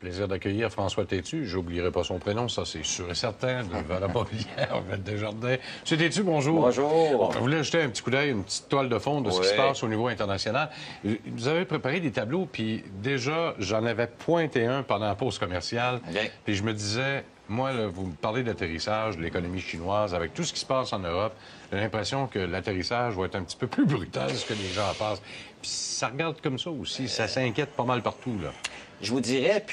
Plaisir d'accueillir François Tétu. J'oublierai pas son prénom, ça c'est sûr et certain, de Valabonnière, Desjardins. Monsieur Tétu, bonjour. Bonjour. Je voulais jeter un petit coup d'œil, une petite toile de fond de ce qui se passe au niveau international. Vous avez préparé des tableaux, puis déjà, j'en avais pointé un pendant la pause commerciale. Puis je me disais, moi, là, vous me parlez d'atterrissage, de l'économie chinoise, avec tout ce qui se passe en Europe, j'ai l'impression que l'atterrissage va être un petit peu plus brutal que les gens en pensent. Puis ça regarde comme ça aussi, ça s'inquiète pas mal partout, là. Je vous dirais,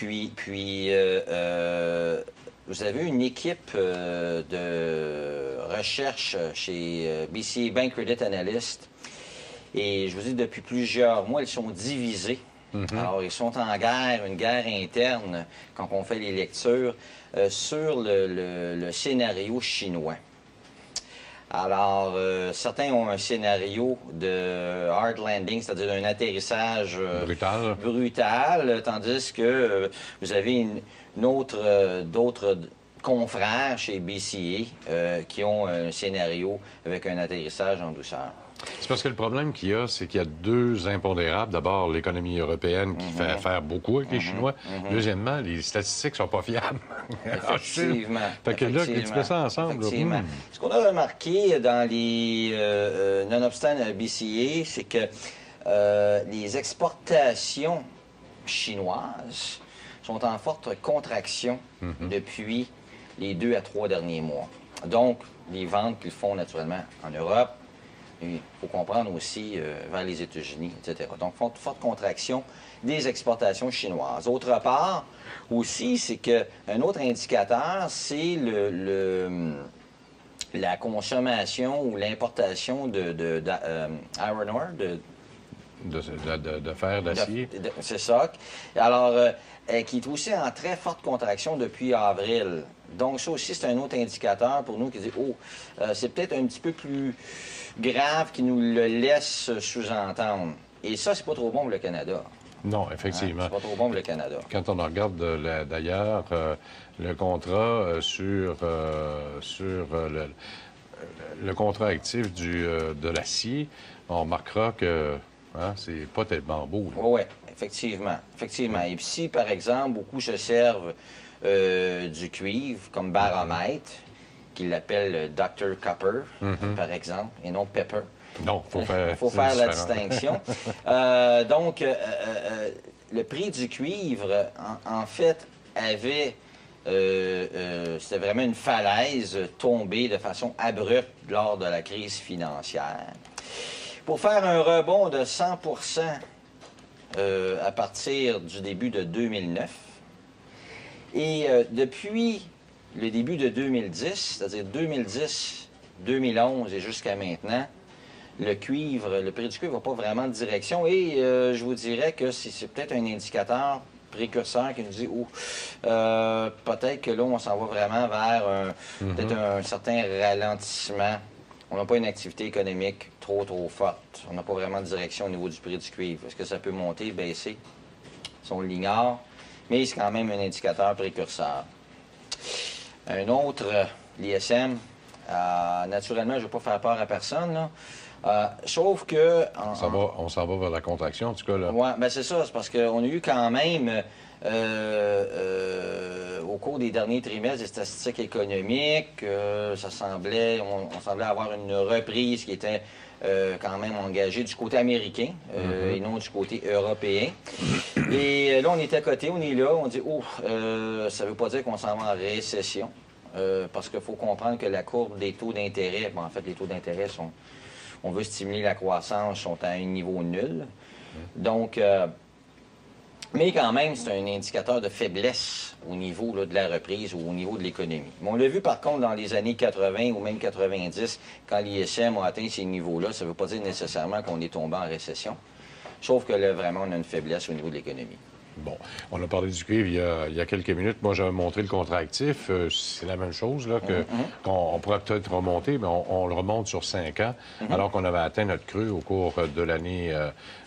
vous avez une équipe de recherche chez BCA Bank Credit Analyst. Et je vous dis, depuis plusieurs mois, ils sont divisés. Alors, ils sont en guerre, une guerre interne, quand on fait les lectures, sur le scénario chinois. Alors, certains ont un scénario de hard landing, c'est-à-dire d'un atterrissage brutal, tandis que vous avez d'autres confrères chez BCA qui ont un scénario avec un atterrissage en douceur. C'est parce que le problème qu'il y a, c'est qu'il y a deux impondérables. D'abord, l'économie européenne qui fait affaire beaucoup avec les Chinois. Deuxièmement, les statistiques sont pas fiables. Effectivement. Fait que là, tu mets ça ensemble. Effectivement. Ce qu'on a remarqué dans les nonobstant BCA, c'est que les exportations chinoises sont en forte contraction depuis les 2 à 3 derniers mois. Donc, les ventes qu'ils font naturellement en Europe, il faut comprendre aussi vers les États-Unis, etc. Donc, forte contraction des exportations chinoises. Autre part, aussi, c'est qu'un autre indicateur, c'est la consommation ou l'importation de iron ore, de fer, d'acier. C'est ça. Alors, qui est aussi en très forte contraction depuis avril. Donc, ça aussi, c'est un autre indicateur pour nous qui dit, c'est peut-être un petit peu plus grave qui nous le laisse sous-entendre. Et ça, c'est pas trop bon pour le Canada. Non, effectivement. C'est pas trop bon pour le Canada. Quand on regarde d'ailleurs le contrat sur le contrat actif de l'acier, on remarquera que c'est pas tellement beau. Oui, effectivement. Effectivement. Et puis si, par exemple, beaucoup se servent du cuivre comme baromètre, qu'ils l'appellent Dr Copper, par exemple, et non Pepper. Non, il faut faire la distinction. Donc, le prix du cuivre, en fait, avait... c'était vraiment une falaise tombée de façon abrupte lors de la crise financière. Pour faire un rebond de 100 à partir du début de 2009, et depuis le début de 2010, c'est-à-dire 2010, 2011 et jusqu'à maintenant, le prix du cuivre n'a pas vraiment de direction. Et je vous dirais que c'est peut-être un indicateur précurseur qui nous dit peut-être que là, on s'en va vraiment vers peut-être un certain ralentissement. On n'a pas une activité économique trop forte. On n'a pas vraiment de direction au niveau du prix du cuivre. Est-ce que ça peut monter, baisser? Si on l'ignore. Mais c'est quand même un indicateur précurseur. Un autre, l'ISM, naturellement, je ne vais pas faire peur à personne, là. Sauf que... On s'en va vers la contraction, en tout cas, là. Oui, bien c'est ça. C'est parce qu'on a eu quand même, au cours des derniers trimestres, des statistiques économiques. Ça semblait... On semblait avoir une reprise qui était quand même engagée du côté américain et non du côté européen. Et là, on est à côté, on est là, on dit, ça ne veut pas dire qu'on s'en va en récession. Parce qu'il faut comprendre que la courbe des taux d'intérêt, en fait, les taux d'intérêt sont... On veut stimuler la croissance, sont à un niveau nul. Donc, mais quand même, c'est un indicateur de faiblesse au niveau de la reprise ou au niveau de l'économie. Mais on l'a vu par contre dans les années 80 ou même 90, quand l'ISM a atteint ces niveaux-là, ça ne veut pas dire nécessairement qu'on est tombé en récession, sauf que là, vraiment, on a une faiblesse au niveau de l'économie. Bon, on a parlé du cuivre il y a quelques minutes. Moi, j'avais montré le contrat actif. C'est la même chose, là, qu'on pourrait peut-être remonter, mais on le remonte sur 5 ans, alors qu'on avait atteint notre creux au cours de l'année,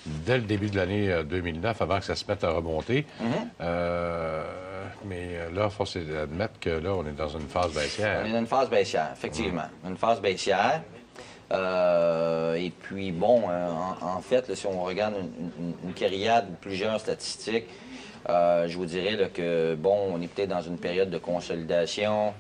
dès le début de l'année 2009, avant que ça se mette à remonter. Mais là, force est d'admettre que là, on est dans une phase baissière. On est dans une phase baissière, effectivement. Une phase baissière. Et puis, bon, en fait, là, si on regarde une kyriade de plusieurs statistiques, Je vous dirais là, que, bon, on est peut-être dans une période de consolidation.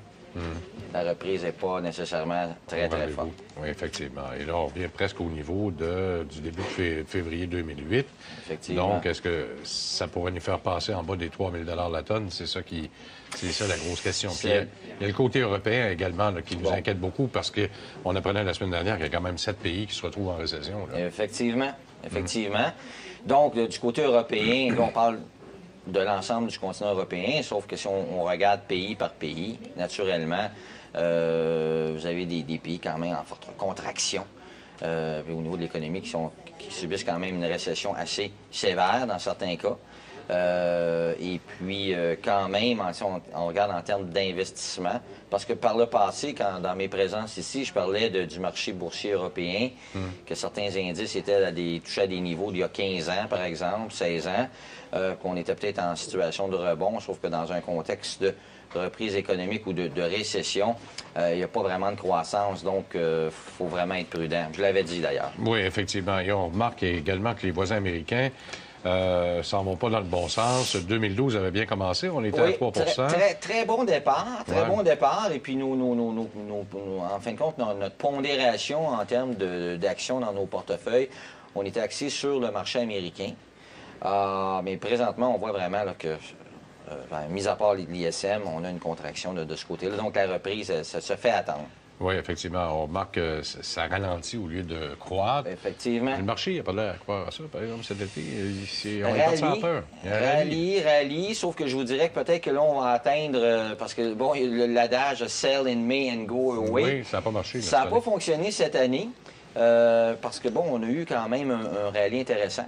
La reprise n'est pas nécessairement très forte. Oui, effectivement. Et là, on revient presque au niveau du début de février 2008. Effectivement. Donc, est-ce que ça pourrait nous faire passer en bas des 3 000 la tonne? C'est ça la grosse question. Puis, il y a le côté européen également là, qui nous inquiète beaucoup parce qu'on apprenait la semaine dernière qu'il y a quand même 7 pays qui se retrouvent en récession. Là. Effectivement. Donc, du côté européen, là, on parle de l'ensemble du continent européen, sauf que si on regarde pays par pays, naturellement, vous avez des pays quand même en forte contraction au niveau de l'économie qui subissent quand même une récession assez sévère dans certains cas. Et puis, quand même, si on regarde en termes d'investissement, parce que par le passé, dans mes présences ici, je parlais du marché boursier européen, que certains indices touchaient à des niveaux d'il y a 15 ans, par exemple, 16 ans, qu'on était peut-être en situation de rebond, sauf que dans un contexte de reprise économique ou de récession, il n'y a pas vraiment de croissance, donc il faut vraiment être prudent. Je l'avais dit d'ailleurs. Oui, effectivement. Et on remarque également que les voisins américains s'en vont pas dans le bon sens. 2012 avait bien commencé, on était à 3 très bon départ, bon départ. Et puis, en fin de compte, notre pondération en termes d'actions dans nos portefeuilles, on était axé sur le marché américain. Mais présentement, on voit vraiment là, que, mis à part l'ISM, on a une contraction de ce côté-là. Donc, la reprise, ça se fait attendre. Oui, effectivement. On remarque que ça ralentit au lieu de croître. Effectivement. Le marché, il n'a pas l'air à croire à ça, par exemple, cet été. On est parti en peur. Rallye, sauf que je vous dirais que peut-être que là, on va atteindre... parce que, bon, l'adage « sell in May and go away ». Oui, ça n'a pas marché. Ça n'a pas fonctionné cette année, parce que, bon, on a eu quand même un rallye intéressant.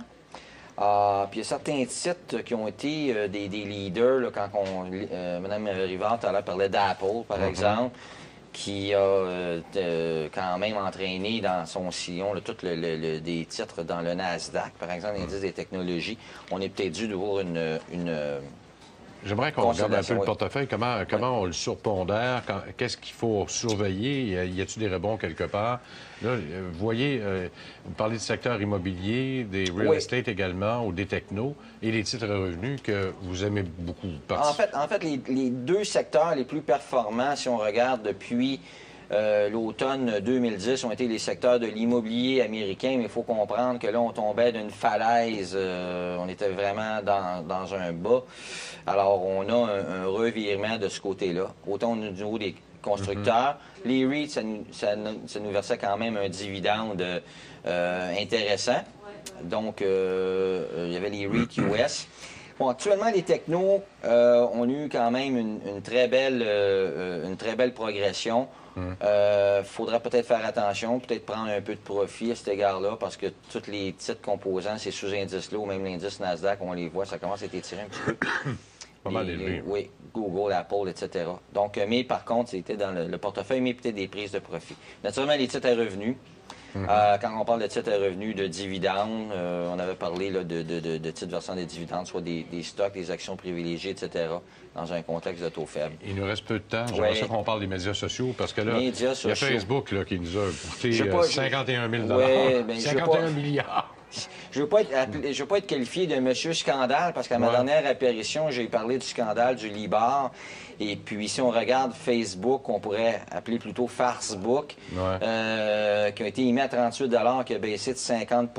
Puis il y a certains titres qui ont été des leaders, là, quand Mme Rivard, tout à l'heure, parlait d'Apple, par exemple, qui a quand même entraîné dans son sillon tous des titres dans le Nasdaq, par exemple, l'indice des technologies. On est peut-être dû d'ouvrir une J'aimerais qu'on regarde un peu le portefeuille, comment on le surpondère, qu'est-ce qu'il faut surveiller, y a-t-il des rebonds quelque part? Là, vous voyez, vous parlez du secteur immobilier, des real estate également, ou des technos, et les titres revenus que vous aimez beaucoup. En fait, les deux secteurs les plus performants, si on regarde depuis l'automne 2010, ont été les secteurs de l'immobilier américain, mais il faut comprendre que là, on tombait d'une falaise, on était vraiment dans un bas. Alors, on a un revirement de ce côté-là. Autant au niveau des constructeurs, les REIT, ça nous versait quand même un dividende intéressant. Donc, il y avait les REIT US. Bon, actuellement, les technos ont eu quand même une très belle progression. Faudra peut-être faire attention, peut-être prendre un peu de profit à cet égard-là, parce que tous les titres composants, ces sous-indices-là, ou même l'indice Nasdaq, on les voit, ça commence à être étiré un petit peu. Pas mal élevé. Oui, Google, Apple, etc. Donc, mais par contre, c'était dans le portefeuille, mais peut-être des prises de profit. Naturellement, les titres à revenus. Quand on parle de titres à revenus, de dividendes, on avait parlé là, de titres versant des dividendes, soit des stocks, des actions privilégiées, etc., dans un contexte de taux faible. Il nous reste peu de temps. J'aimerais ça qu'on parle des médias sociaux, parce que là, il y a Facebook là, qui nous a coûté 51 000 51 milliards. Je ne veux pas être qualifié de monsieur scandale, parce qu'à ma dernière apparition, j'ai parlé du scandale du Libar. Et puis, si on regarde Facebook, on pourrait appeler plutôt Farcebook, qui a été émis à 38 $, qui a baissé de 50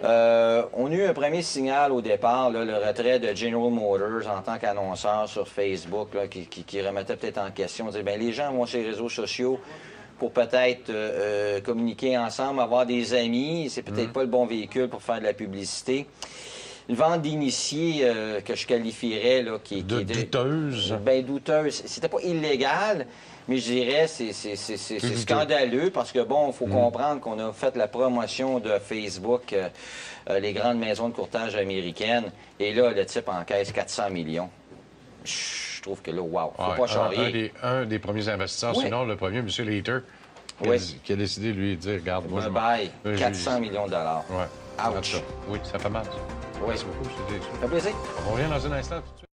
on a eu un premier signal au départ, là, le retrait de General Motors en tant qu'annonceur sur Facebook, là, qui remettait peut-être en question, dire, bien, les gens vont sur les réseaux sociaux pour peut-être communiquer ensemble, avoir des amis. C'est peut-être pas le bon véhicule pour faire de la publicité. Une vente d'initiés que je qualifierais, là, qui est douteuse. Bien douteuse. C'était pas illégal, mais je dirais c'est scandaleux parce que, bon, il faut comprendre qu'on a fait la promotion de Facebook, les grandes maisons de courtage américaines, et là, le type encaisse 400 millions. Je trouve que là, wow, faut pas charrier. Un des premiers investisseurs, sinon le premier, M. Leiter, qui a décidé, lui, de dire, regarde, moi, je 400 millions de dollars. Ouais. Ouch. Oui, ça fait mal. Oui. Merci beaucoup. Ça fait plaisir. On revient dans un instant tout de suite.